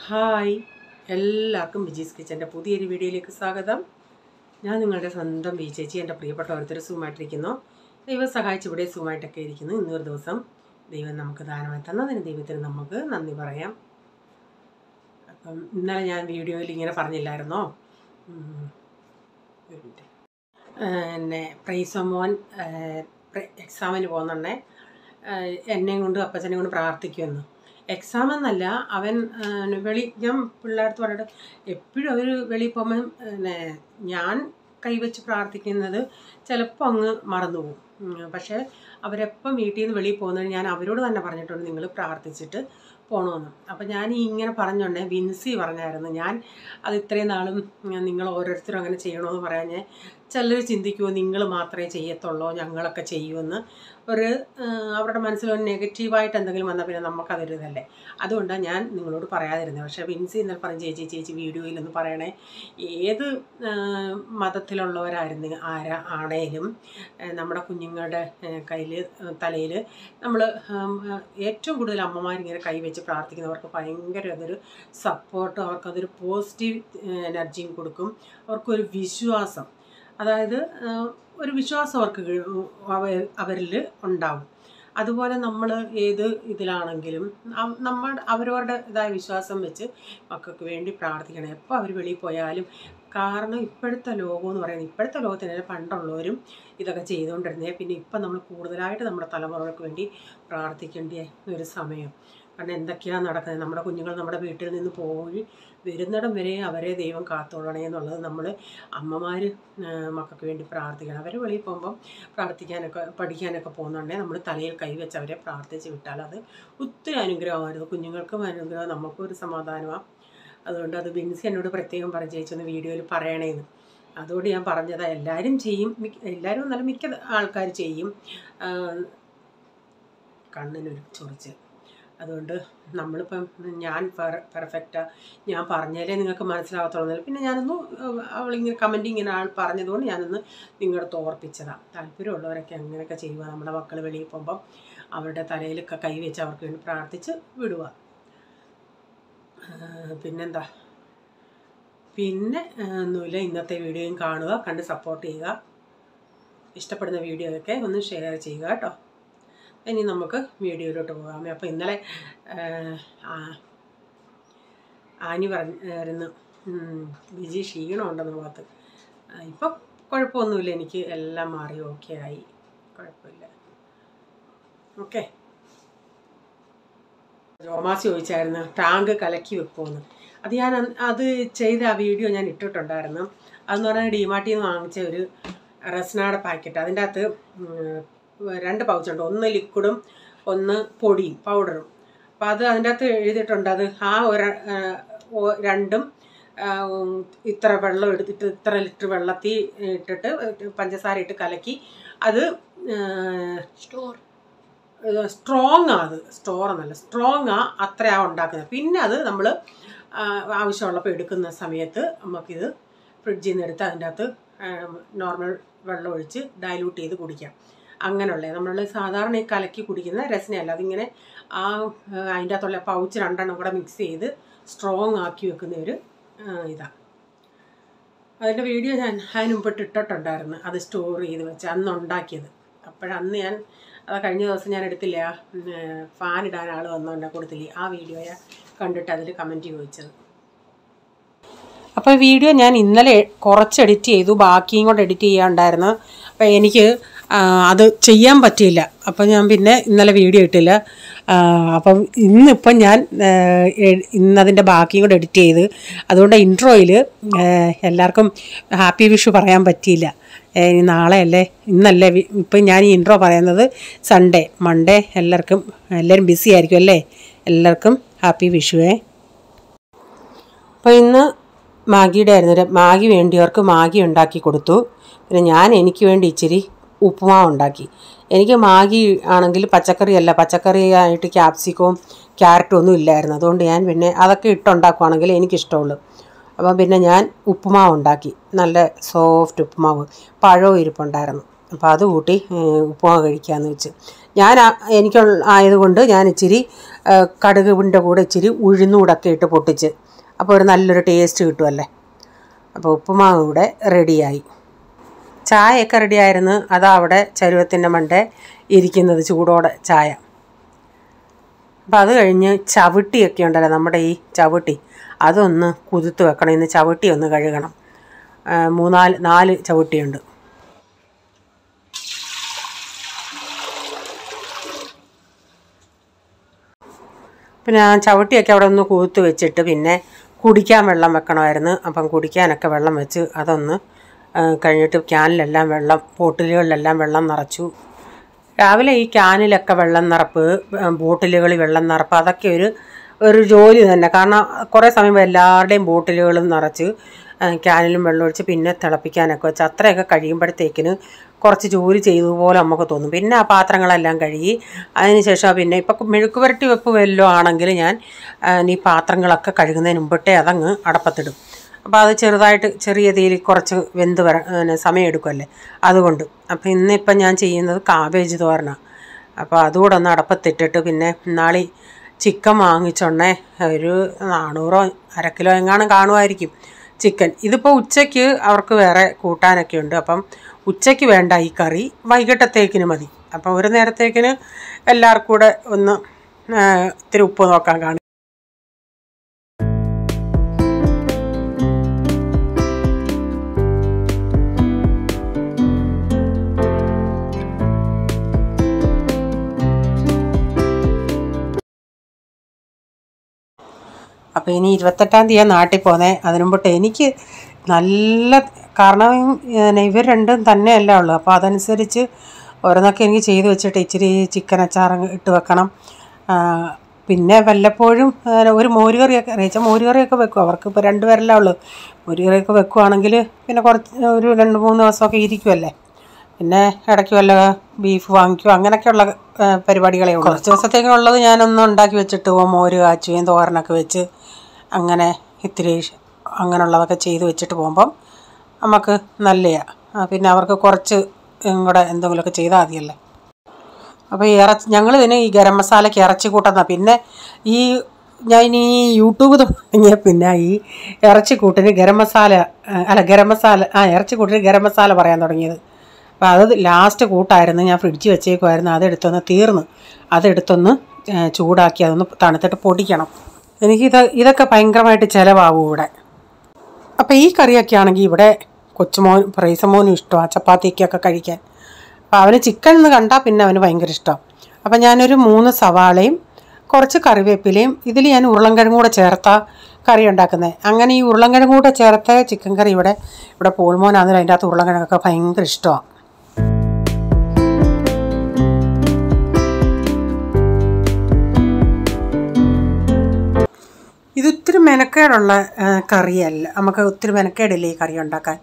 Hi, എല്ലാവർക്കും ബിജീസ് കിച്ചൻ്റെ പുതിയൊരു വീഡിയോയിലേക്ക് സ്വാഗതം. ഞാൻ നിങ്ങളുടെ സ്വന്തം ബി ചേച്ചി. എൻ്റെ പ്രിയപ്പെട്ട ഓരോരുത്തർ സുഖമായിട്ടിരിക്കുന്നു. ദൈവം സഹായിച്ച് ഇവിടെ സുഖമായിട്ടൊക്കെ ഇരിക്കുന്നു. ഇന്നൊരു ദിവസം ദൈവം നമുക്ക് ദാനമായി തന്നതിന് ദൈവത്തിന് നമുക്ക് നന്ദി പറയാം. അപ്പം ഇന്നലെ ഞാൻ വീഡിയോയിൽ ഇങ്ങനെ പറഞ്ഞില്ലായിരുന്നോ, എന്നെ പ്രൈസമോൻ എക്സാമിന് പോകുന്നുണ്ടേ, എന്നെയും കൊണ്ട് അപ്പച്ചനെ കൊണ്ട് പ്രാർത്ഥിക്കുമെന്ന്. എക്സാം എന്നല്ല, അവൻ ഞാൻ പിള്ളേർത്ത് പറഞ്ഞിട്ട് എപ്പോഴും അവർ വെളിയിൽ പോകുമ്പം ഞാൻ കൈവച്ച് പ്രാർത്ഥിക്കുന്നത് ചിലപ്പോൾ അങ്ങ് മറന്നുപോകും. പക്ഷേ അവരെപ്പം വീട്ടിൽ നിന്ന് വെളിയിൽ പോകുന്നത് ഞാൻ അവരോട് തന്നെ പറഞ്ഞിട്ടുണ്ട്, നിങ്ങൾ പ്രാർത്ഥിച്ചിട്ട് പോകണമെന്ന്. അപ്പം ഞാൻ ഇങ്ങനെ പറഞ്ഞോണ്ടേ വിൻസി പറഞ്ഞായിരുന്നു, ഞാൻ അത് ഇത്രയും നാളും നിങ്ങൾ ഓരോരുത്തരും അങ്ങനെ ചെയ്യണമെന്ന് പറയാൻ ചിലർ ചിന്തിക്കുമോ നിങ്ങൾ മാത്രമേ ചെയ്യത്തുള്ളൂ, ഞങ്ങളൊക്കെ ചെയ്യുമെന്ന്. അവരുടെ മനസ്സിലൊരു നെഗറ്റീവായിട്ട് എന്തെങ്കിലും വന്നാൽ പിന്നെ നമുക്കതൊരു ഇതല്ലേ. അതുകൊണ്ടാണ് ഞാൻ നിങ്ങളോട് പറയാതിരുന്നത്. പക്ഷേ വിൻസി ഇന്നലെ പറഞ്ഞ് ചേച്ചി വീഡിയോയിലൊന്ന് പറയണേ, ഏത് മതത്തിലുള്ളവരായിരുന്നു ആണേലും നമ്മുടെ കുഞ്ഞുങ്ങളുടെ തലയിൽ നമ്മൾ ഏറ്റവും കൂടുതൽ അമ്മമാരിങ്ങനെ കൈവച്ച് പ്രാർത്ഥിക്കുന്നവർക്ക് ഭയങ്കര അതൊരു സപ്പോർട്ടും അവർക്കതൊരു പോസിറ്റീവ് എനർജിയും കൊടുക്കും. അവർക്കൊരു വിശ്വാസം, അതായത് ഒരു വിശ്വാസം അവരിൽ ഉണ്ടാവും. അതുപോലെ നമ്മൾ ഏത് ഇതിലാണെങ്കിലും അവരവരുടെ ഇതായ വിശ്വാസം വെച്ച് മക്കൾക്ക് വേണ്ടി പ്രാർത്ഥിക്കണം എപ്പോൾ അവർ വെളിയിൽ പോയാലും. കാരണം ഇപ്പോഴത്തെ ലോകം എന്ന് പറയുന്നത്, ഇപ്പോഴത്തെ ലോകത്തിന് പണ്ടുള്ളവരും ഇതൊക്കെ ചെയ്തുകൊണ്ടിരുന്നേ. പിന്നെ ഇപ്പം നമ്മൾ കൂടുതലായിട്ട് നമ്മുടെ തലമുറകൾക്ക് വേണ്ടി പ്രാർത്ഥിക്കേണ്ട ഒരു സമയം. കാരണം എന്തൊക്കെയാണ് നടക്കുന്നത്, നമ്മുടെ കുഞ്ഞുങ്ങൾ നമ്മുടെ വീട്ടിൽ നിന്ന് പോയി വരുന്നിടം വരെ അവരെ ദൈവം കാത്തോളണേ എന്നുള്ളത് നമ്മൾ അമ്മമാർ മക്കൾക്ക് വേണ്ടി പ്രാർത്ഥിക്കണം. അവർ വെളിയിൽ പോകുമ്പം പഠിക്കാനൊക്കെ പോകുന്നുണ്ടെങ്കിൽ നമ്മൾ തലയിൽ കൈവച്ച് അവരെ പ്രാർത്ഥിച്ച് വിട്ടാൽ അത് ഒത്തിരി അനുഗ്രഹമായിരുന്നു. കുഞ്ഞുങ്ങൾക്കും അനുഗ്രഹം, നമുക്കും ഒരു സമാധാനമാണ്. അതുകൊണ്ട് അത് ബിൻസി എന്നോട് പ്രത്യേകം പറഞ്ഞ് ചേച്ചൊന്ന് വീഡിയോയിൽ പറയണേന്ന്. അതുകൊണ്ട് ഞാൻ പറഞ്ഞതാണ്. എല്ലാവരും ചെയ്യും, എല്ലാവരും നല്ല മിക്ക ആൾക്കാർ ചെയ്യും. കണ്ണിനൊരു ചൊറിച്ച്. അതുകൊണ്ട് നമ്മളിപ്പം ഞാൻ പെർഫെക്റ്റാണ്, ഞാൻ പറഞ്ഞാലേ നിങ്ങൾക്ക് മനസ്സിലാകത്തുള്ളൂ. പിന്നെ ഞാനൊന്ന് അവളിങ്ങനെ കമൻറ്റ് ഇങ്ങനെ ആൾ പറഞ്ഞതുകൊണ്ട് ഞാനൊന്ന് നിങ്ങളുടെ ഓർപ്പിച്ചതാണ്. താല്പര്യമുള്ളവരൊക്കെ അങ്ങനെയൊക്കെ ചെയ്യുക. നമ്മുടെ മക്കൾ വെളിയിൽ പോകുമ്പം അവരുടെ തലയിലൊക്കെ കൈവച്ച് അവർക്ക് വേണ്ടി പ്രാർത്ഥിച്ച് വിടുക. പിന്നെന്താ, പിന്നെ ഒന്നുമില്ല. ഇന്നത്തെ വീഡിയോയും കാണുക, കണ്ട് സപ്പോർട്ട് ചെയ്യുക. ഇഷ്ടപ്പെടുന്ന വീഡിയോയൊക്കെ ഒന്ന് ഷെയർ ചെയ്യുക കേട്ടോ. ഇനി നമുക്ക് വീഡിയോയിലോട്ട് പോകാം. അപ്പോൾ ഇന്നലെ ആനി പറഞ്ഞായിരുന്നു ബിജി ക്ഷീണമുണ്ടെന്ന് മുഖത്ത്. ഇപ്പം കുഴപ്പമൊന്നുമില്ല, എനിക്ക് എല്ലാം മാറി, ഓക്കെ ആയി, കുഴപ്പമില്ല. ഓക്കെ. ജോമാസി ചോദിച്ചായിരുന്നു ടാങ്ക് കലക്കി വെക്കുമെന്ന്. അത് ഞാൻ ചെയ്ത ആ വീഡിയോ ഞാൻ ഇട്ടിട്ടുണ്ടായിരുന്നു. അതെന്ന് പറഞ്ഞാൽ ഡിമാർട്ടിൽ നിന്ന് വാങ്ങിച്ച ഒരു റസ്നാടെ പാക്കറ്റ്. അതിൻ്റെ അകത്ത് 2 പൗച്ചുണ്ട്, ഒന്ന് ലിക്വിഡും ഒന്ന് പൊടിയും പൗഡറും. അപ്പോൾ അതിൻ്റെ അകത്ത് എഴുതിയിട്ടുണ്ട്, അത് ആ രണ്ടും ഇത്ര വെള്ളം എടുത്തിട്ട് ഇത്ര ലിറ്റർ വെള്ളത്തിൽ ഇട്ടിട്ട് പഞ്ചസാര ഇട്ട് കലക്കി അത് സ്ട്രോങ് അത് സ്റ്റോറെന്നല്ല സ്ട്രോങ്ങാ അത്രയാണ് ഉണ്ടാക്കുന്നത്. പിന്നെ അത് നമ്മൾ ആവശ്യമുള്ളപ്പോൾ എടുക്കുന്ന സമയത്ത് നമുക്കിത് ഫ്രിഡ്ജിൽ നിന്ന് എടുത്ത് അതിൻ്റെ അകത്ത് നോർമൽ വെള്ളം ഒഴിച്ച് ഡൈല്യൂട്ട് ചെയ്ത് കുടിക്കാം. അങ്ങനെയുള്ളത് നമ്മൾ സാധാരണ ഈ കലക്കി കുടിക്കുന്ന രസനയല്ല. അതിങ്ങനെ അതിൻ്റെ അകത്തുള്ള പൗച്ച് 2 എണ്ണം കൂടെ മിക്സ് ചെയ്ത് സ്ട്രോങ് ആക്കി വെക്കുന്ന ഒരു ഇതാണ്. അതിൻ്റെ വീഡിയോ ഞാൻ അതിന് മുമ്പിട്ട് ഇട്ടിട്ടുണ്ടായിരുന്നു, അത് സ്റ്റോർ ചെയ്ത് വെച്ച് അന്ന് ഉണ്ടാക്കിയത്. അപ്പോഴന്ന് ഞാൻ അത് കഴിഞ്ഞ ദിവസം ഞാൻ എടുത്തില്ല, ഫാൻ ഇടാൻ ആൾ വന്നോണ്ടാ കൊടുത്തില്ലേ, ആ വീഡിയോ കണ്ടിട്ട് അതിൽ കമൻറ്റ് ചോദിച്ചത്. അപ്പോൾ വീഡിയോ ഞാൻ ഇന്നലെ കുറച്ച് എഡിറ്റ് ചെയ്തു, ബാക്കിയും കൂടെ എഡിറ്റ് ചെയ്യാനുണ്ടായിരുന്നു. അപ്പോൾ എനിക്ക് അത് ചെയ്യാൻ പറ്റിയില്ല. അപ്പം ഞാൻ പിന്നെ ഇന്നലെ വീഡിയോ ഇട്ടില്ല. അപ്പം ഇന്നിപ്പം ഞാൻ ഇന്നതിൻ്റെ ബാക്കിയും കൂടെ എഡിറ്റ് ചെയ്ത്, അതുകൊണ്ട് ഇൻട്രോയിൽ എല്ലാവർക്കും ഹാപ്പി വിഷു പറയാൻ പറ്റിയില്ല. നാളെ അല്ലേ, ഇന്നല്ലേ. ഇപ്പം ഞാൻ ഈ ഇൻട്രോ പറയുന്നത് സൺഡേ, മൺഡേ എല്ലാവരും ബിസി ആയിരിക്കും അല്ലേ. എല്ലാവർക്കും ഹാപ്പി വിഷുവേ. അപ്പോൾ ഇന്ന് മാഗിയുടെ ആയിരുന്നു. മാഗി വേണ്ടിയവർക്ക് മാഗി ഉണ്ടാക്കി കൊടുത്തു. പിന്നെ ഞാൻ എനിക്ക് വേണ്ടി ഇച്ചിരി ഉപ്പുമാവ് ഉണ്ടാക്കി. എനിക്ക് മാഗി ആണെങ്കിൽ പച്ചക്കറി ആയിട്ട് ക്യാപ്സിക്കവും ക്യാരറ്റും ഒന്നും ഇല്ലായിരുന്നു. അതുകൊണ്ട് ഞാൻ പിന്നെ അതൊക്കെ ഇട്ടുണ്ടാക്കുവാണെങ്കിൽ എനിക്കിഷ്ടമുള്ളൂ. അപ്പം പിന്നെ ഞാൻ ഉപ്പുമാവ് ഉണ്ടാക്കി, നല്ല സോഫ്റ്റ് ഉപ്പുമാവ്. പഴവും ഇരിപ്പുണ്ടായിരുന്നു. അപ്പോൾ അത് കൂട്ടി ഉപ്പുമാവ് കഴിക്കാമെന്ന് വെച്ച്. എനിക്ക് ആയതുകൊണ്ട് ഞാൻ ഇച്ചിരി കടുകിൻ്റെ കൂടെ ഇച്ചിരി ഉഴുന്നൂടൊക്കെ ഇട്ട് പൊട്ടിച്ച്, അപ്പോൾ ഒരു നല്ലൊരു ടേസ്റ്റ് കിട്ടുമല്ലേ. അപ്പോൾ ഉപ്പുമാവ് ഇവിടെ റെഡിയായി. ചായയൊക്കെ റെഡിയായിരുന്നു. അതാ അവിടെ ചരുവത്തിൻ്റെ മണ്ടേ ഇരിക്കുന്നത്, ചൂടോടെ ചായ. അപ്പോൾ അത് കഴിഞ്ഞ് ചവിട്ടിയൊക്കെ ഉണ്ടല്ലോ, നമ്മുടെ ഈ ചവിട്ടി അതൊന്ന് കുതിർത്ത് വെക്കണം. ഇന്ന് ചവിട്ടി ഒന്ന് കഴുകണം. 4 ചവിട്ടിയുണ്ട്. പിന്നെ ആ ചവിട്ടിയൊക്കെ അവിടെ ഒന്ന് കുതിർത്ത് വെച്ചിട്ട് പിന്നെ കുടിക്കാൻ വെള്ളം വെക്കണമായിരുന്നു. അപ്പം കുടിക്കാനൊക്കെ വെള്ളം വെച്ച് അതൊന്ന് കഴിഞ്ഞിട്ട് ക്യാനിലെല്ലാം വെള്ളം, ബോട്ടിലുകളിലെല്ലാം വെള്ളം നിറച്ചു. രാവിലെ ഈ ക്യാനിലൊക്കെ വെള്ളം നിറപ്പ്, ബോട്ടിലുകളിൽ വെള്ളം നിറപ്പ്, അതൊക്കെ ഒരു ജോലി തന്നെ. കാരണം കുറേ സമയം എല്ലാവരുടെയും ബോട്ടിലുകളും നിറച്ച് ക്യാനിലും വെള്ളം ഒഴിച്ച് പിന്നെ തിളപ്പിക്കാനൊക്കെ വെച്ച് അത്രയൊക്കെ കഴിയുമ്പോഴത്തേക്കിന് കുറച്ച് ജോലി ചെയ്തതുപോലെ നമുക്ക് തോന്നും. പിന്നെ ആ പാത്രങ്ങളെല്ലാം കഴുകി അതിന് ശേഷം പിന്നെ ഇപ്പം മെഴുക്ക് പുരട്ടി വെപ്പ് വല്ലതും ആണെങ്കിൽ ഞാൻ ഈ പാത്രങ്ങളൊക്കെ കഴുകുന്നതിന് മുമ്പിട്ടേ അതങ്ങ് അടപ്പത്തിടും. അപ്പോൾ അത് ചെറുതായിട്ട് ചെറിയ തീയിൽ കുറച്ച് വെന്ത് സമയം എടുക്കുമല്ലേ, അതുകൊണ്ട്. അപ്പോൾ ഇന്നിപ്പം ഞാൻ ചെയ്യുന്നത് കാബേജ് തോരനാണ്. അപ്പോൾ അതുകൂടെ ഒന്ന് അടപ്പത്തിട്ടിട്ട് പിന്നെ നാളെ ചിക്കൻ വാങ്ങിച്ചോണ്ടേ ഒരു 400 1/2 കിലോ എങ്ങാനും കാണുമായിരിക്കും ചിക്കൻ. ഇതിപ്പോൾ ഉച്ചയ്ക്ക് അവർക്ക് വേറെ കൂട്ടാനൊക്കെ ഉണ്ട്. അപ്പം ഉച്ചയ്ക്ക് വേണ്ട ഈ കറി വൈകിട്ടത്തേക്കിന് മതി. അപ്പം ഒരു നേരത്തേക്കിന് എല്ലാവർക്കും കൂടെ ഒന്ന് ഇത്തിരി ഉപ്പ് നോക്കാൻ കാണും. അപ്പോൾ ഇനി 28-ാം തീയതി നാട്ടിൽ പോകുന്നത്. അതിനു മുമ്പിട്ട് എനിക്ക് നല്ല, കാരണം ഇവർ രണ്ടും തന്നെയല്ല ഉള്ളൂ. അപ്പോൾ അതനുസരിച്ച് ഓരോന്നൊക്കെ എനിക്ക് ചെയ്ത് വെച്ചിട്ട് ഇച്ചിരി ചിക്കൻ അച്ചാർ ഇട്ട് വെക്കണം. പിന്നെ വല്ലപ്പോഴും ഒരു മോരുകറിയൊക്കെ അറിയിച്ചാൽ മോരുകറിയൊക്കെ വെക്കും. അവർക്ക് ഇപ്പോൾ 2 പേരല്ലേ ഉള്ളൂ. മോരുകറിയൊക്കെ വെക്കുവാണെങ്കിൽ പിന്നെ ഒരു 2-3 ദിവസമൊക്കെ ഇരിക്കുമല്ലേ. പിന്നെ ഇടയ്ക്ക് വല്ല ബീഫ് വാങ്ങിക്കുമോ അങ്ങനെയൊക്കെയുള്ള പരിപാടികളേ ഉള്ളൂ. കുറച്ച് ദിവസത്തേക്കുള്ളത് ഞാനൊന്നും ഉണ്ടാക്കി വെച്ചിട്ട് മോര് കാച്ചുകയും തോരനൊക്കെ വെച്ച് അങ്ങനെ ഇത്തിരി അങ്ങനെയുള്ളതൊക്കെ ചെയ്ത് വെച്ചിട്ട് പോകുമ്പം നമുക്ക് നല്ലതാണ്. പിന്നെ അവർക്ക് കുറച്ച് കൂടെ എന്തെങ്കിലുമൊക്കെ ചെയ്താൽ മതിയല്ലേ. അപ്പോൾ ഞങ്ങളിതിന് ഈ ഗരം മസാലയ്ക്ക് ഇറച്ചി കൂട്ടുന്ന, പിന്നെ ഞാൻ ഈ യൂട്യൂബ് തുടങ്ങിയ പിന്നെ ഈ ഇറച്ചിക്കൂട്ടിന് ഇറച്ചിക്കൂട്ടിന് ഗരം മസാല പറയാൻ തുടങ്ങിയത്. അപ്പോൾ അത് ലാസ്റ്റ് കൂട്ടായിരുന്നു. ഞാൻ ഫ്രിഡ്ജിൽ വെച്ചേക്കുമായിരുന്നു. അതെടുത്തൊന്ന് തീർന്ന്, അതെടുത്തൊന്ന് ചൂടാക്കി അതൊന്ന് തണുത്തിട്ട് പൊടിക്കണം. ഇതൊക്കെ ഭയങ്കരമായിട്ട് ചിലവാകും ഇവിടെ. അപ്പോൾ ഈ കറിയൊക്കെ ആണെങ്കിൽ ഇവിടെ പ്രൈസമോനും ഇഷ്ടമാണ് ചപ്പാത്തിക്കൊക്കെ കഴിക്കാൻ. അപ്പോൾ അവന് ചിക്കൻ എന്ന് കണ്ടാൽ പിന്നെ അവന് ഭയങ്കര ഇഷ്ടമാണ്. അപ്പോൾ ഞാനൊരു 3 സവാളയും കുറച്ച് കറിവേപ്പിലയും, ഇതിൽ ഞാൻ ഉരുളൻകിഴങ്ങും കൂടെ ചേർത്താൽ കറി ഉണ്ടാക്കുന്നത്. അങ്ങനെ ഈ ഉരുളൻകിഴങ്ങും കൂടെ ചേർത്ത ചിക്കൻ കറി ഇവിടെ പോൾമോനാണെങ്കിലും അതിൻ്റെ അകത്ത് ഉരുളൻകിഴങ്ങൊക്കെ ഭയങ്കര ഇഷ്ടമാണ്. ഇതൊത്തിരി മെനക്കേടുള്ള കറിയല്ല, നമുക്ക് ഒത്തിരി മെനക്കേടില്ലേ ഈ കറി ഉണ്ടാക്കാൻ.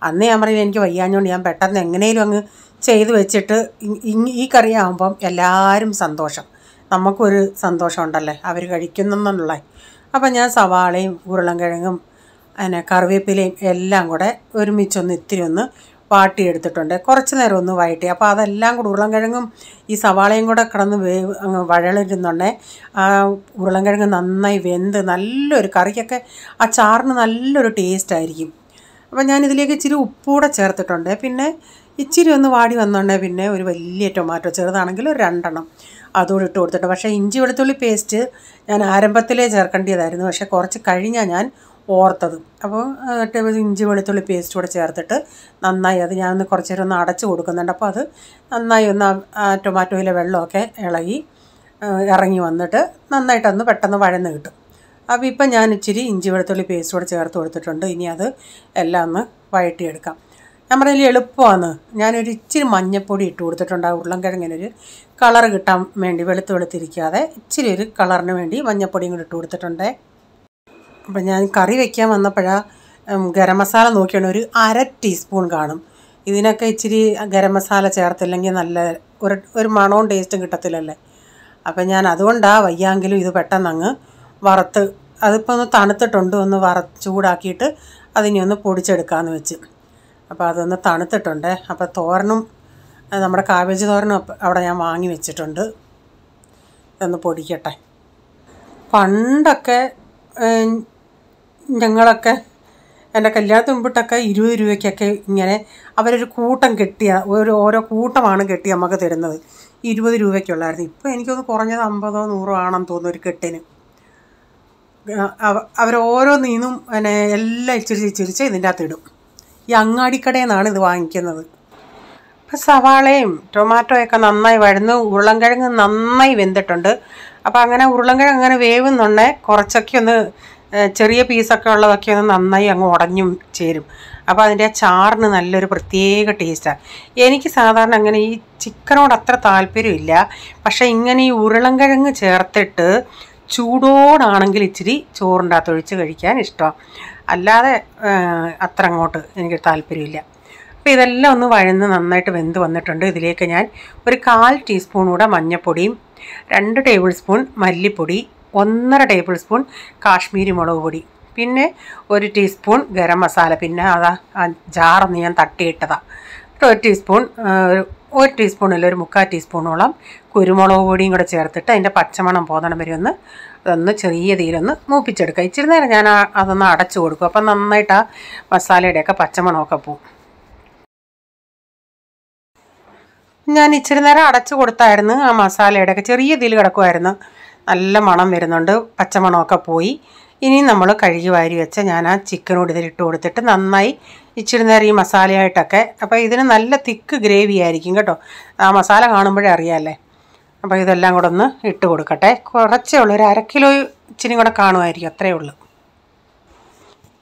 അന്ന് ഞാൻ പറഞ്ഞില്ല എനിക്ക് വയ്യാഞ്ഞുകൊണ്ട് ഞാൻ പെട്ടെന്ന് എങ്ങനെയും അങ്ങ് ചെയ്ത് വെച്ചിട്ട് ഈ കറി ആകുമ്പം എല്ലാവരും സന്തോഷം, നമുക്കൊരു സന്തോഷം ഉണ്ടല്ലേ അവർ കഴിക്കുന്നെന്നുള്ള. അപ്പം ഞാൻ സവാളയും ഉരുളൻകിഴങ്ങും കറിവേപ്പിലയും എല്ലാം കൂടെ ഒരുമിച്ചൊന്ന് ഇത്തിരി ഒന്ന് വാട്ടിയെടുത്തിട്ടുണ്ട്. കുറച്ച് നേരം ഒന്ന് വഴറ്റി. അപ്പോൾ അതെല്ലാം കൂടെ ഉരുളൻകിഴങ്ങും ഈ സവാളയും കൂടെ കിടന്ന് അങ്ങ് വഴളിരുന്നുണ്ടേ ആ ഉരുളൻകിഴങ്ങ് നന്നായി വെന്ത് നല്ലൊരു കറിക്കൊക്കെ ആ ചാറിന് നല്ലൊരു ടേസ്റ്റായിരിക്കും. അപ്പോൾ ഞാനിതിലേക്ക് ഇച്ചിരി ഉപ്പൂടെ ചേർത്തിട്ടുണ്ട്. പിന്നെ ഇച്ചിരി ഒന്ന് വാടി വന്നോണ്ടേ പിന്നെ ഒരു വലിയ ടൊമാറ്റോ, ചെറുതാണെങ്കിൽ ഒരു 2 അതുകൂടി ഇട്ട് കൊടുത്തിട്ട്. പക്ഷേ ഇഞ്ചി വെളുത്തുള്ളി പേസ്റ്റ് ഞാൻ ആരംഭത്തിലേ ചേർക്കേണ്ടതായിരുന്നു, പക്ഷേ കുറച്ച് കഴിഞ്ഞാൽ ഞാൻ ഓർത്തത്. അപ്പോൾ ഇഞ്ചി വെളുത്തുള്ളി പേസ്റ്റ് കൂടെ ചേർത്തിട്ട് നന്നായി അത് ഞാനൊന്ന് കുറച്ച് നേരം ഒന്ന് അടച്ച് കൊടുക്കുന്നുണ്ട്. അപ്പോൾ അത് നന്നായി ഒന്ന് ടൊമാറ്റോയിലെ വെള്ളമൊക്കെ ഇറങ്ങി വന്നിട്ട് നന്നായിട്ടൊന്ന് പെട്ടെന്ന് വഴന്ന് കിട്ടും. അപ്പോൾ ഇപ്പം ഞാൻ ഇച്ചിരി ഇഞ്ചി വെളുത്തുള്ളി പേസ്റ്റ് കൂടെ ചേർത്ത് കൊടുത്തിട്ടുണ്ട്. ഇനി അത് എല്ലാം ഒന്ന് വഴറ്റിയെടുക്കാം. ഞാൻ പറഞ്ഞതിൽ എളുപ്പമാണ്. ഞാനൊരു ഇച്ചിരി മഞ്ഞൾപ്പൊടി ഇട്ട് കൊടുത്തിട്ടുണ്ട്. ആ ഉരുളൻകിഴങ്ങിനൊരു കളർ കിട്ടാൻ വേണ്ടി, വെളുത്തിരിക്കാതെ ഇച്ചിരി ഒരു കളറിന് വേണ്ടി മഞ്ഞൾപ്പൊടിയും കൂടി ഇട്ട് കൊടുത്തിട്ടുണ്ട്. അപ്പം ഞാൻ കറി വയ്ക്കാൻ വന്നപ്പോഴാണ് ഗരം മസാല നോക്കിയാണ് ഒരു 1/2 ടീസ്പൂൺ കാണും. ഇതിനൊക്കെ ഇച്ചിരി ഗരം മസാല ചേർത്തില്ലെങ്കിൽ നല്ല ഒരു മണവും ടേസ്റ്റും കിട്ടത്തില്ലല്ലേ. അപ്പം ഞാൻ അതുകൊണ്ടാണ് വയ്യാങ്കിലും ഇത് പെട്ടെന്ന് അങ്ങ് വറുത്ത്, അതിപ്പോൾ ഒന്ന് തണുത്തിട്ടുണ്ട്, ഒന്ന് ചൂടാക്കിയിട്ട് അതിനെ ഒന്ന് പൊടിച്ചെടുക്കാമെന്ന് വെച്ച്. അപ്പോൾ അതൊന്ന് തണുത്തിട്ടുണ്ട്. അപ്പോൾ തോരനും നമ്മുടെ കാബേജ് തോരനും അവിടെ ഞാൻ വാങ്ങി വെച്ചിട്ടുണ്ട്. ഇതൊന്ന് പൊടിക്കട്ടെ. പണ്ടൊക്കെ ഞങ്ങളൊക്കെ എൻ്റെ കല്യാണത്തിന് മുമ്പിട്ടൊക്കെ 20 രൂപയ്ക്കൊക്കെ ഇങ്ങനെ അവരൊരു കൂട്ടം കെട്ടിയ ഓരോ കൂട്ടമാണ് കെട്ടി നമുക്ക് തരുന്നത്. 20 രൂപയ്ക്കുള്ളായിരുന്നു. ഇപ്പോൾ എനിക്കൊന്ന് കുറഞ്ഞത് 50 100 ആണെന്ന് തോന്നുന്നു ഒരു കെട്ടിന്. അവരോരോന്നീന്നും പിന്നെ എല്ലാം ഇച്ചിരിച്ച് ഇതിൻ്റെ അകത്ത് ഇടും. ഈ അങ്ങാടിക്കടയിൽ നിന്നാണ് ഇത് വാങ്ങിക്കുന്നത്. ഇപ്പം സവാളയും ടൊമാറ്റോയൊക്കെ നന്നായി വഴന്ന് ഉരുളൻകിഴങ്ങ് നന്നായി വെന്തിട്ടുണ്ട്. അപ്പോൾ അങ്ങനെ ഉരുളൻകിഴങ്ങ് അങ്ങനെ വേവുന്നുണ്ടേ കുറച്ചൊക്കെ ഒന്ന് ചെറിയ പീസൊക്കെ ഉള്ളതൊക്കെ ഒന്ന് നന്നായി അങ്ങ് ഉടഞ്ഞും ചേരും. അപ്പോൾ അതിൻ്റെ ചാറിന് നല്ലൊരു പ്രത്യേക ടേസ്റ്റാണ്. എനിക്ക് സാധാരണ അങ്ങനെ ഈ ചിക്കനോട് അത്ര താല്പര്യമില്ല. പക്ഷേ ഇങ്ങനെ ഈ ഉരുളൻകിഴങ്ങ് ചേർത്തിട്ട് ചൂടോടാണെങ്കിൽ ഇച്ചിരി ചോറിൻ്റെ അകത്ത് ഒഴിച്ച് കഴിക്കാൻ ഇഷ്ടമാണ്. അല്ലാതെ അത്ര അങ്ങോട്ട് എനിക്ക് താല്പര്യമില്ല. അപ്പോൾ ഇതെല്ലാം ഒന്ന് വഴന്ന് നന്നായിട്ട് വെന്ത് വന്നിട്ടുണ്ട്. ഇതിലേക്ക് ഞാൻ ഒരു 1/4 ടീസ്പൂൺ കൂടെ മഞ്ഞൾപ്പൊടിയും 2 ടേബിൾ സ്പൂൺ മല്ലിപ്പൊടി, 1.5 ടേബിൾ സ്പൂൺ കാശ്മീരി മുളക് പൊടി, പിന്നെ 1 ടീസ്പൂൺ ഗരം മസാല, പിന്നെ അതാ ആ ജാറൊന്ന് ഞാൻ തട്ടിയിട്ടതാണ്. 1 ടീസ്പൂൺ 1 ടീസ്പൂണിൽ ഒരു 3/4 ടീസ്പൂണോളം കുരുമുളക് പൊടിയും കൂടെ ചേർത്തിട്ട് അതിൻ്റെ പച്ചമണം പോകണം വരെ അതൊന്ന് ചെറിയ തീയിലൊന്ന് മൂപ്പിച്ചെടുക്കുക. ഇച്ചിരി നേരം ഞാൻ അതൊന്ന് അടച്ചു കൊടുക്കും. അപ്പം നന്നായിട്ട് ആ മസാലയുടെയൊക്കെ പച്ചമണമൊക്കെ പോവും. ഞാൻ ഇച്ചിരി നേരം അടച്ചു കൊടുത്തായിരുന്നു. ആ മസാലയുടെയൊക്കെ ചെറിയ തീയിൽ കിടക്കുമായിരുന്നു. നല്ല മണം വരുന്നുണ്ട്, പച്ചമണമൊക്കെ പോയി. ഇനി നമ്മൾ കഴുകി വാരി വെച്ച ഞാൻ ആ ചിക്കനോട് ഇതിലിട്ട് കൊടുത്തിട്ട് നന്നായി ഇച്ചിരി നേരം ഈ മസാലയായിട്ടൊക്കെ. അപ്പോൾ ഇതിന് നല്ല തിക്ക് ഗ്രേവി ആയിരിക്കും കേട്ടോ. ആ മസാല കാണുമ്പോഴേ അറിയാമല്ലേ. അപ്പോൾ ഇതെല്ലാം കൂടെ ഒന്ന് ഇട്ട് കൊടുക്കട്ടെ. കുറച്ചേ ഉള്ളൂ, ഒരു 1/2 കിലോ ഇച്ചിരി കൂടെ കാണുമായിരിക്കും, അത്രയേ ഉള്ളൂ.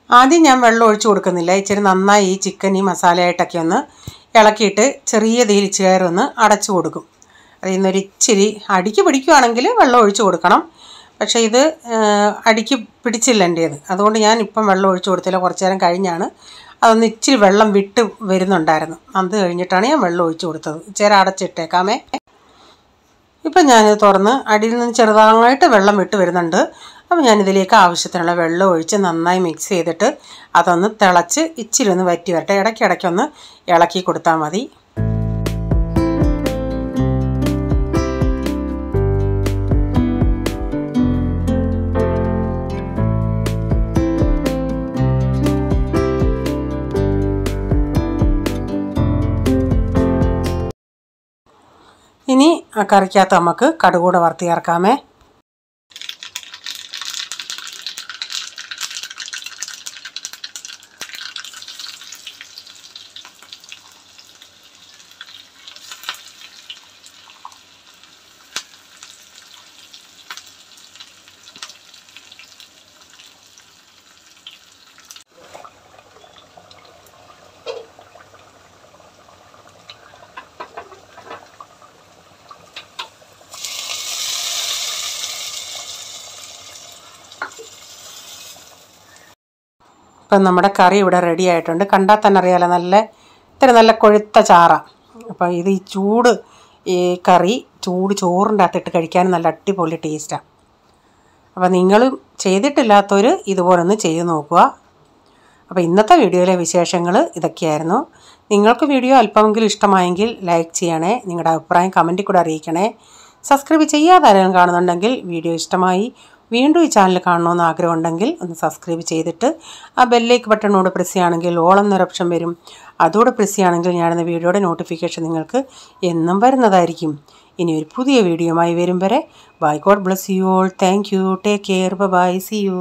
ആദ്യം ഞാൻ വെള്ളം ഒഴിച്ച് കൊടുക്കുന്നില്ല. ഇച്ചിരി നന്നായി ഈ ചിക്കൻ ഈ മസാലയായിട്ടൊക്കെ ഒന്ന് ഇളക്കിയിട്ട് ചെറിയ തീയിൽ ഇച്ചിരി നേരം ഒന്ന് അടച്ചു കൊടുക്കും. അതിൽ നിന്നൊരു ഇച്ചിരി അടിക്ക് പിടിക്കുകയാണെങ്കിൽ വെള്ളം ഒഴിച്ച് കൊടുക്കണം. പക്ഷേ ഇത് അടിക്ക് പിടിച്ചില്ല എൻ്റേത്, അതുകൊണ്ട് ഞാൻ ഇപ്പം വെള്ളം ഒഴിച്ച് കൊടുത്തില്ല. കുറച്ച് നേരം കഴിഞ്ഞാണ് അതൊന്ന് ഇച്ചിരി വെള്ളം വിട്ട് വരുന്നുണ്ടായിരുന്നു. അത് കഴിഞ്ഞിട്ടാണ് ഞാൻ വെള്ളം ഒഴിച്ച് കൊടുത്തത്. ഇച്ചിരി അടച്ചിട്ടേക്കാമേ. ഇപ്പം ഞാനിത് തുറന്ന് അടിയിൽ നിന്ന് ചെറുതായിട്ട് വെള്ളം വിട്ട് വരുന്നുണ്ട്. അപ്പോൾ ഞാനിതിലേക്ക് ആവശ്യത്തിനുള്ള വെള്ളം ഒഴിച്ച് നന്നായി മിക്സ് ചെയ്തിട്ട് അതൊന്ന് തിളച്ച് ഇച്ചിരി ഒന്ന് വറ്റി വരട്ടെ. ഇടയ്ക്കൊന്ന് ഇളക്കി കൊടുത്താൽ മതി. ഇനി ആ കറിക്കകത്ത് നമുക്ക് കടുക് കൂടെ വറുത്ത് ചേർക്കാമേ. ഇപ്പം നമ്മുടെ കറി ഇവിടെ റെഡി ആയിട്ടുണ്ട്. കണ്ടാൽ തന്നെ അറിയാമല്ലോ, നല്ല കൊഴുത്ത ചാറാണ്. അപ്പോൾ ഇത് ഈ കറി ചോറിൻ്റെ അകത്തിട്ട് കഴിക്കാൻ നല്ല അടിപൊളി ടേസ്റ്റാണ്. അപ്പോൾ നിങ്ങളും ചെയ്തിട്ടില്ലാത്തവർ ഇതുപോലൊന്ന് ചെയ്ത് നോക്കുക. അപ്പോൾ ഇന്നത്തെ വീഡിയോയിലെ വിശേഷങ്ങൾ ഇതൊക്കെയായിരുന്നു. നിങ്ങൾക്ക് വീഡിയോ അല്പമെങ്കിലും ഇഷ്ടമായെങ്കിൽ ലൈക്ക് ചെയ്യണേ. നിങ്ങളുടെ അഭിപ്രായം കമൻറ്റിൽ കൂടെ അറിയിക്കണേ. സബ്സ്ക്രൈബ് ചെയ്യാതെ ആരെങ്കിലും കാണുന്നുണ്ടെങ്കിൽ വീഡിയോ ഇഷ്ടമായി വീണ്ടും ഈ ചാനൽ കാണണമെന്ന് ആഗ്രഹമുണ്ടെങ്കിൽ ഒന്ന് സബ്സ്ക്രൈബ് ചെയ്തിട്ട് ആ ബെല്ലൈക്ക് ബട്ടണോട് പ്രസ് ചെയ്യുകയാണെങ്കിൽ ഓൾ എന്നൊരു ഓപ്ഷൻ വരും. അതോടെ പ്രസ് ചെയ്യുകയാണെങ്കിൽ ഞാനെന്ന വീഡിയോയുടെ നോട്ടിഫിക്കേഷൻ നിങ്ങൾക്ക് എന്നും വരുന്നതായിരിക്കും. ഇനി ഒരു പുതിയ വീഡിയോയുമായി വരും വരെ bye. God bless you all. Thank you. Take care. Bye. See U.